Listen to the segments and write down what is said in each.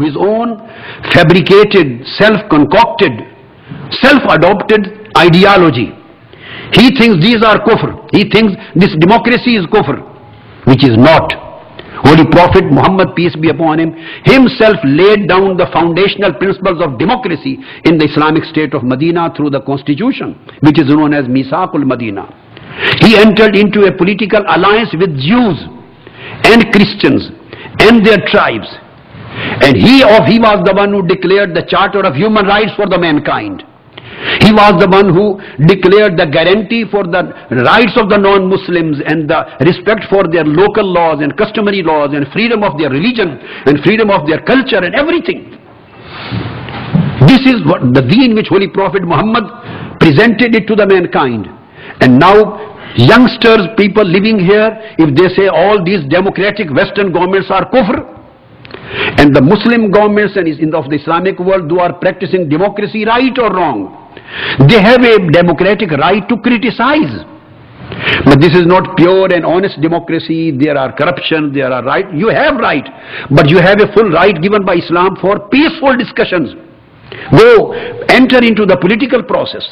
his own fabricated, self-concocted, self-adopted ideology. He thinks these are kufr. He thinks this democracy is kufr, which is not. Holy Prophet Muhammad, peace be upon him, himself laid down the foundational principles of democracy in the Islamic state of Medina through the constitution, which is known as Misaqul Medina. He entered into a political alliance with Jews and Christians and their tribes. And he was the one who declared the Charter of Human Rights for the mankind. He was the one who declared the guarantee for the rights of the non-Muslims and the respect for their local laws and customary laws and freedom of their religion and freedom of their culture and everything. This is what the deen which Holy Prophet Muhammad presented it to the mankind. And now youngsters, people living here, if they say all these democratic Western governments are kufr, and the Muslim governments and of the Islamic world who are practicing democracy, right or wrong, they have a democratic right to criticize. But this is not pure and honest democracy. There are corruption, there are right. You have right, but you have a full right given by Islam for peaceful discussions. Go enter into the political process.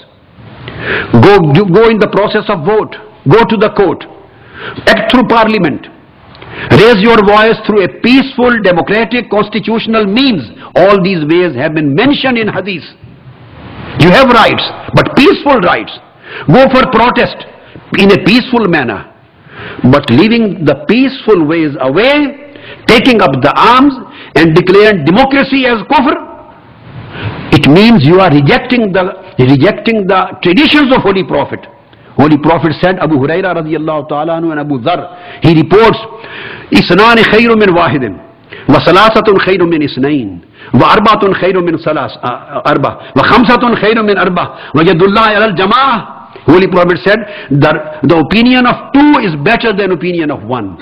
Go in the process of vote. Go to the court. Act through parliament. Raise your voice through a peaceful, democratic, constitutional means. All these ways have been mentioned in hadith. You have rights, but peaceful rights. Go for protest in a peaceful manner. But leaving the peaceful ways away, taking up the arms and declaring democracy as kufr, it means you are rejecting the traditions of Holy Prophet. Holy Prophet said, Abu Huraira radiyallahu ta'ala anhu and Abu Dhar, he reports, Isnani khayru min wahidin, wa salasatun khayru min isnain, wa arbatun khayru min arba, wa khamsatun khayru min arba, wa yadullahi ala al-jama'ah. Holy Prophet said, the opinion of two is better than opinion of one.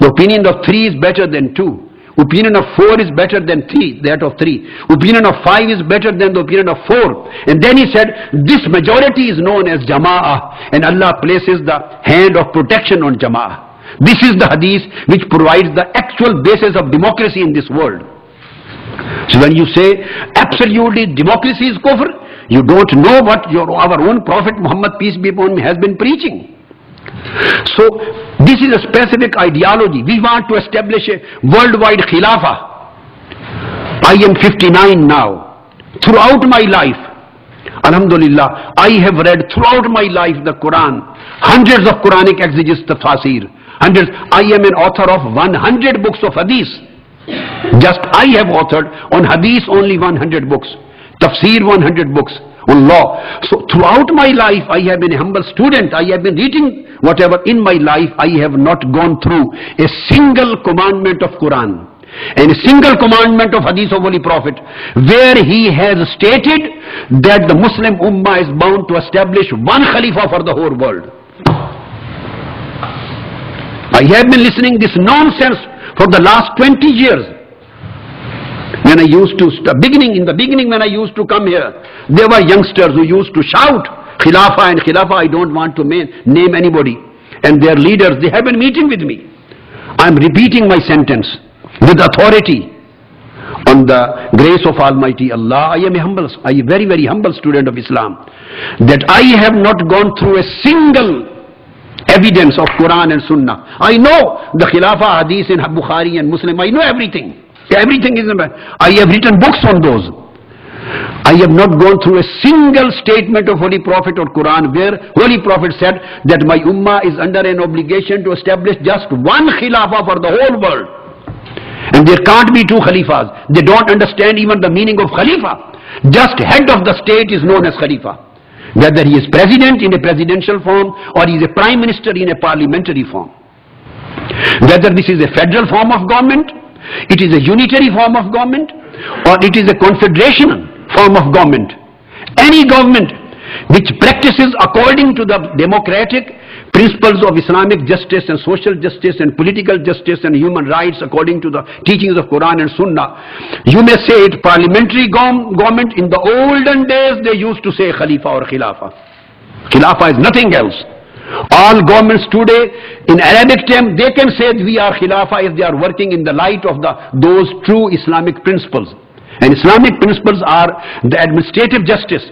The opinion of three is better than two. Opinion of four is better than that of three. Opinion of five is better than the opinion of four. And then he said, this majority is known as Jama'ah, and Allah places the hand of protection on Jama'ah. This is the hadith which provides the actual basis of democracy in this world. So when you say absolutely democracy is kufr, you don't know what our own Prophet Muhammad, peace be upon him, has been preaching. So this is a specific ideology. We want to establish a worldwide khilafah. I am 59 now. Throughout my life, alhamdulillah, I have read throughout my life the Quran, hundreds of Quranic exegesis, tafsir, hundreds. I am an author of 100 books of hadith. Just I have authored on hadith only 100 books, tafsir 100 books, on law. So throughout my life I have been a humble student. I have been reading whatever in my life. I have not gone through a single commandment of Quran and a single commandment of hadith of Holy Prophet where he has stated that the Muslim Ummah is bound to establish one Khalifa for the whole world. I have been listening this nonsense for the last 20 years. When I used to, in the beginning when I used to come here, there were youngsters who used to shout, Khilafah and Khilafah, I don't want to name anybody. And their leaders, they have been meeting with me. I am repeating my sentence with authority. On the grace of Almighty Allah, I am a very, very humble student of Islam. That I have not gone through a single evidence of Quran and Sunnah. I know the Khilafah hadith in Bukhari and Muslim. I know everything. Everything is, I have written books on those. I have not gone through a single statement of Holy Prophet or Quran where Holy Prophet said that my ummah is under an obligation to establish just one khilafah for the whole world. And there can't be two khalifas. They don't understand even the meaning of khalifa. Just head of the state is known as khalifa. Whether he is president in a presidential form or he is a prime minister in a parliamentary form. Whether this is a federal form of government, it is a unitary form of government, or it is a confederation form of government. Any government which practices according to the democratic principles of Islamic justice and social justice and political justice and human rights according to the teachings of Quran and Sunnah, you may say it parliamentary government. In the olden days they used to say Khalifa or Khilafah. Khilafah is nothing else. All governments today, in Arabic term, they can say we are Khilafah if they are working in the light of those true Islamic principles. And Islamic principles are the administrative justice,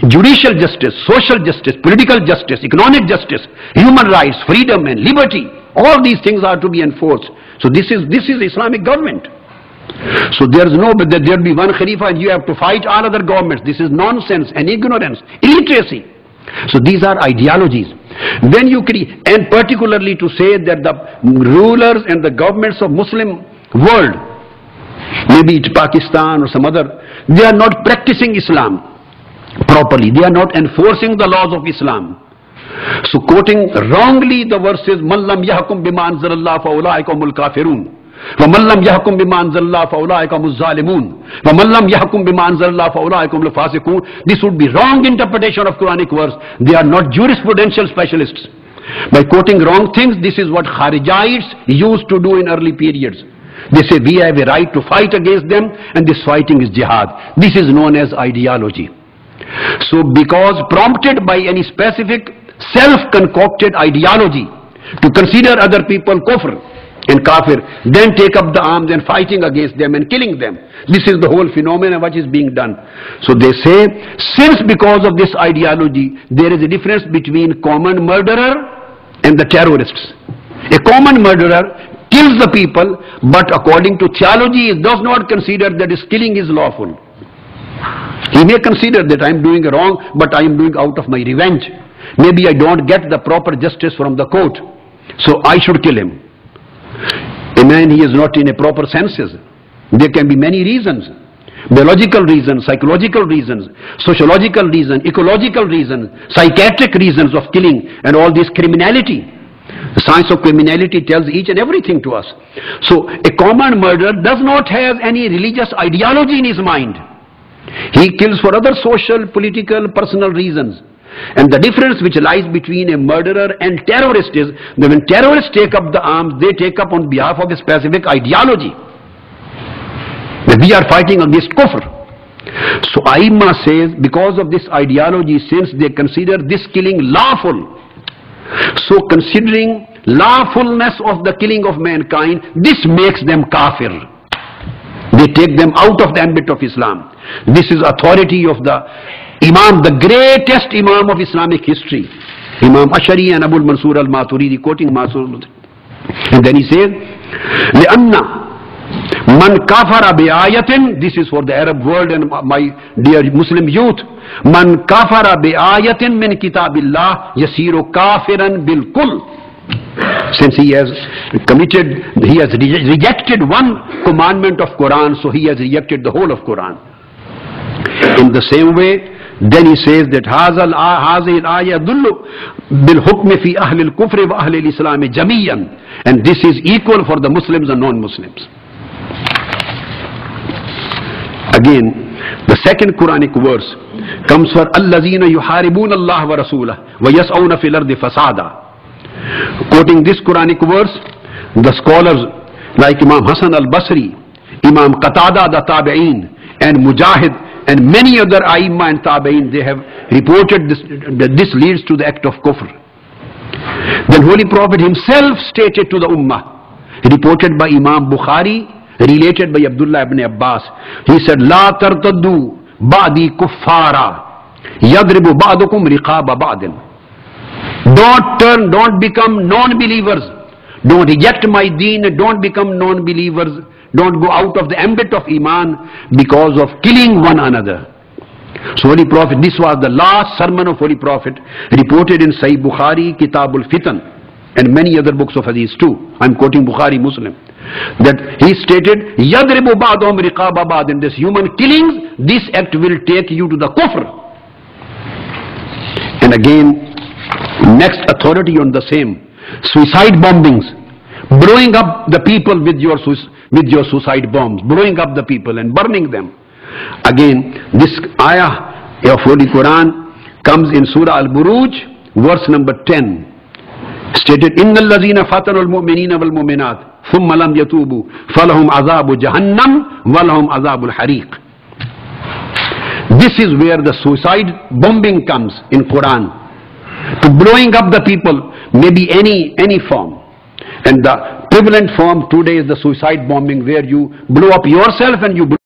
judicial justice, social justice, political justice, economic justice, human rights, freedom and liberty. All these things are to be enforced. So this is Islamic government. So there will be one Khalifa and you have to fight all other governments. This is nonsense and ignorance, illiteracy. So these are ideologies. When you create, and particularly to say that the rulers and the governments of Muslim world, maybe it's Pakistan or some other, they are not practicing Islam properly. They are not enforcing the laws of Islam. So quoting wrongly the verses, "Man lam yahkum bima anzalallah fa ulaika humul kafirun. وَمَنْ لَمْ يَحْكُمْ بِمَا أَنزَلَ اللَّهُ فَأُولَٰئِكَ هُمُ الظَّالِمُونَ وَمَنْ لَمْ يَحْكُمْ بِمَا أَنزَلَ اللَّهُ فَأُولَٰئِكَ هُمُ الْفَاسِقُونَ." This would be wrong interpretation of Quranic verse. They are not jurisprudential specialists. By quoting wrong things, this is what Kharijites used to do in early periods. They say we have a right to fight against them and this fighting is jihad. This is known as ideology. So because prompted by any specific self-concocted ideology to consider other people kufr and kafir, then take up the arms and fighting against them and killing them. This is the whole phenomenon which is being done. So they say, since because of this ideology, there is a difference between common murderer and the terrorists. A common murderer kills the people, but according to theology, he does not consider that his killing is lawful. He may consider that I am doing wrong, but I am doing out of my revenge. Maybe I don't get the proper justice from the court, so I should kill him. A man, he is not in a proper senses. There can be many reasons. Biological reasons, psychological reasons, sociological reasons, ecological reasons, psychiatric reasons of killing and all this criminality. The science of criminality tells each and everything to us. So a common murderer does not have any religious ideology in his mind. He kills for other social, political, personal reasons. And the difference which lies between a murderer and terrorist is that when terrorists take up the arms, they take up on behalf of a specific ideology. That we are fighting against kufr. So Aimma says, because of this ideology, since they consider this killing lawful, so considering lawfulness of the killing of mankind, this makes them kafir. They take them out of the ambit of Islam. This is authority of the Imam, the greatest Imam of Islamic history, Imam Ash'ari and Abul Mansur al-Maturidi, quoting Mansur. And then he says, لِأَنَّ مَنْ كَفَرَ بِآيَةٍ, this is for the Arab world and my dear Muslim youth, مَنْ كَفَرَ بِآيَةٍ مِنْ كِتَابِ اللَّهِ يَسِيرُ كَافِرًا بِالْكُلِّ. Since he has rejected one commandment of Quran, so he has rejected the whole of Quran. In the same way, then he says that هذه الآية يدل بالحكم في أهل الكفر وأهل الإسلام جميعا, and this is equal for the Muslims and non-Muslims. Again, the second Quranic verse comes for الذين يحاربون الله ورسوله ويسعون في الأرض فسادا. Quoting this Quranic verse, the scholars like Imam Hassan al-Basri, Imam Qatada the Tabi'een, and Mujahid and many other Aimma and Tabi'in, they have reported that this leads to the act of kufr. Then Holy Prophet himself stated to the Ummah, reported by Imam Bukhari, related by Abdullah ibn Abbas, he said, La tartaddu ba'di kuffara yadribu ba'dukum riqaba ba'din. Don't become non-believers. Don't reject my deen, don't become non-believers. Don't go out of the ambit of Iman because of killing one another. So Holy Prophet, this was the last sermon of Holy Prophet, reported in Sahih Bukhari, Kitabul Fitan, and many other books of hadith too. I'm quoting Bukhari Muslim. That he stated, Yadribu ba'dhum riqaba ba'd. In this human killings, this act will take you to the kufr. And again, next authority on the same, suicide bombings, blowing up the people with your suicide bombs, blowing up the people and burning them. Again, this ayah of Holy Quran comes in Surah Al-Buruj, verse number 10. Stated, إِنَّ الَّذِينَ فَتَنُوا الْمُؤْمِنِينَ وَالْمُؤْمِنَاتِ ثُمَّ لَمْ يَتُوبُوا فَلَهُمْ عَذَابُ جَهَنَّمْ وَلَهُمْ عَذَابُ الْحَرِيقِ. This is where the suicide bombing comes in Quran. to blowing up the people, maybe any form. And the prevalent form today is the suicide bombing, where you blow up yourself and you blow